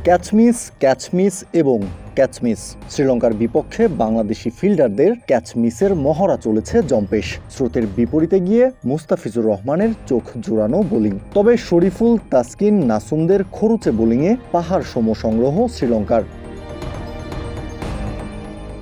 ক্যাচমিস এবং ক্যাচমিস। শ্রীলঙ্কার বিপক্ষে বাংলাদেশি ফিল্ডারদের ক্যাচমিসের মহড়া চলেছে জম্পেশ। স্রোতের বিপরীতে গিয়ে মুস্তাফিজুর রহমানের চোখ জোড়ানো বোলিং। তবে শরীফুল, তাসকিন, নাসুমদের খরুচে বোলিংয়ে পাহাড় সম সংগ্রহ শ্রীলঙ্কার।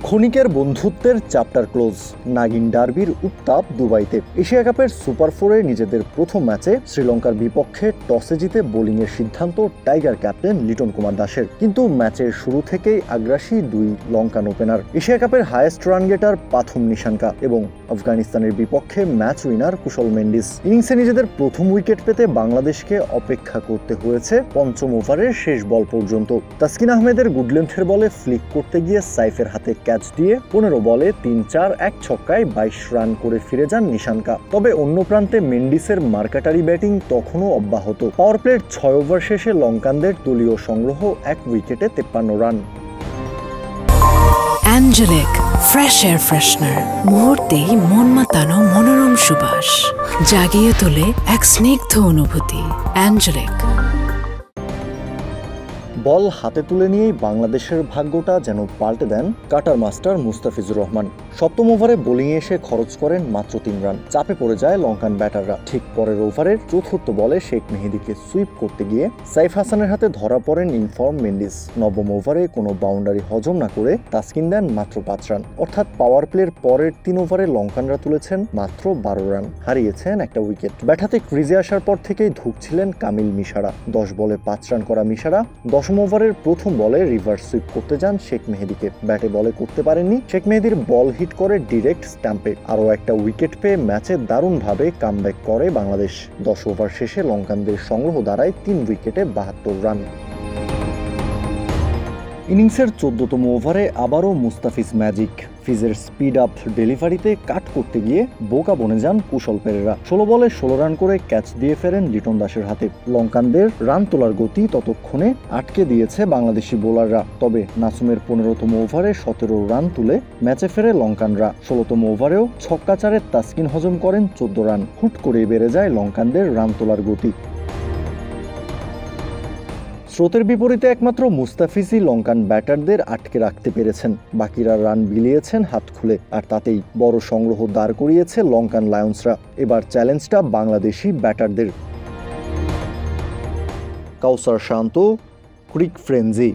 ক্ষণিকের বন্ধুত্বের চ্যাপ্টার ক্লোজ। নাগিন ডার্বির উত্তাপ দুবাইতে। এশিয়া কাপের সুপার ফোরে নিজেদের প্রথম ম্যাচে শ্রীলঙ্কার বিপক্ষে টসে জিতে বোলিংয়ের সিদ্ধান্ত টাইগার ক্যাপ্টেন লিটন কুমার দাসের। কিন্তু ম্যাচের শুরু থেকেই আগ্রাসী দুই লঙ্কান ওপেনার। এশিয়া কাপের হাইয়েস্ট রান গেটার পাথুম নিশাঙ্কা এবং আফগানিস্তানের বিপক্ষে ম্যাচ উইনার কুশল মেন্ডিস। ইনিংসে নিজেদের প্রথম উইকেট পেতে বাংলাদেশকে অপেক্ষা করতে হয়েছে পঞ্চম ওভারের শেষ বল পর্যন্ত। তাসকিন আহমেদের গুডলেন্থের বলে ফ্লিক করতে গিয়ে সাইফের হাতে ক্যাচ দিয়ে 15 বলে 3-4-1 ছক্কায় 22 রান করে ফিরে যান নিশাঙ্কা। তবে অন্য প্রান্তে মেন্ডিসের মার্কাটারি ব্যাটিং তখনও অব্যাহত। পাওয়ার প্লের 6 ওভার শেষে লঙ্কানদের দলীয় সংগ্রহ 1 উইকেটে 53 run. Angelic Fresh air freshener, মুহূর্তেই মন মাতানো মনোরম সুবাস, জাগিয়ে তোলে এক স্নিগ্ধ অনুভূতি। অ্যাঞ্জেলিক। বল হাতে তুলে নিয়েই বাংলাদেশের ভাগ্যটা যেন পাল্টে দেন কাটার মাস্টার মুস্তাফিজুর রহমান। সপ্তম ওভারে বোলিংয়ে এসে খরচ করেন মাত্র 3 রান। চাপে পড়ে যায় লঙ্কান ব্যাটাররা। ঠিক পরের ওভারের চতুর্থ বলে শেখ মেহেদীকে সুইপ করতে গিয়ে সাইফ হাসানের হাতে ধরা পড়েন ইনফর্ম মেন্ডিস। নবম ওভারে কোনো বাউন্ডারি হজম না করে তাসকিন দেন মাত্র 5 রান। অর্থাৎ পাওয়ার প্লের পরের 3 ওভারে লঙ্কানরা তুলেছেন মাত্র 12 রান, হারিয়েছেন একটা উইকেট। ব্যাট হাতে ক্রিজে আসার পর থেকেই ধুঁকছিলেন কামিল মিশারা। 10 বলে 5 রান করা মিশারা 10ম ওভারের প্রথম বলে রিভার্স সুইপ করতে যান শেখ মেহেদীকে। ব্যাটে বলে করতে পারেননি। শেখ মেহেদীর বল হিট করে ডিরেক্ট স্ট্যাম্পে। আরও একটা উইকেট পেয়ে ম্যাচে দারুণভাবে কামব্যাক করে বাংলাদেশ। 10 ওভার শেষে লঙ্কানদের সংগ্রহ দাঁড়ায় 3 উইকেটে 72 রান। ইনিংসের 14তম ওভারে আবারও মুস্তাফিজ ম্যাজিক। ফিজের স্পিড আপ ডেলিভারিতে কাট করতে গিয়ে বোকা বনে যান কুশল পেরেরা। 16 বলে 16 রান করে ক্যাচ দিয়ে ফেরেন লিটন দাসের হাতে। লঙ্কানদের রান তোলার গতি ততক্ষণে আটকে দিয়েছে বাংলাদেশি বোলাররা। তবে নাসুমের 15তম ওভারে 17 রান তুলে ম্যাচে ফেরে লঙ্কানরা। 16তম ওভারেও ছক্কাচারে তাসকিন হজম করেন 14 রান। হুট করে বেড়ে যায় লঙ্কানদের রান তোলার গতি। স্রোতের বিপরীতে একমাত্র মুস্তাফিজই লঙ্কান ব্যাটারদের আটকে রাখতে পেরেছেন। বাকিরা রান বিলিয়েছেন হাত খুলে। আর তাতেই বড় সংগ্রহ দাঁড় করিয়েছে লঙ্কান লায়ন্সরা। এবার চ্যালেঞ্জটা বাংলাদেশি ব্যাটারদের। কাউসার শান্ত, ক্রিক ফ্রেঞ্জি।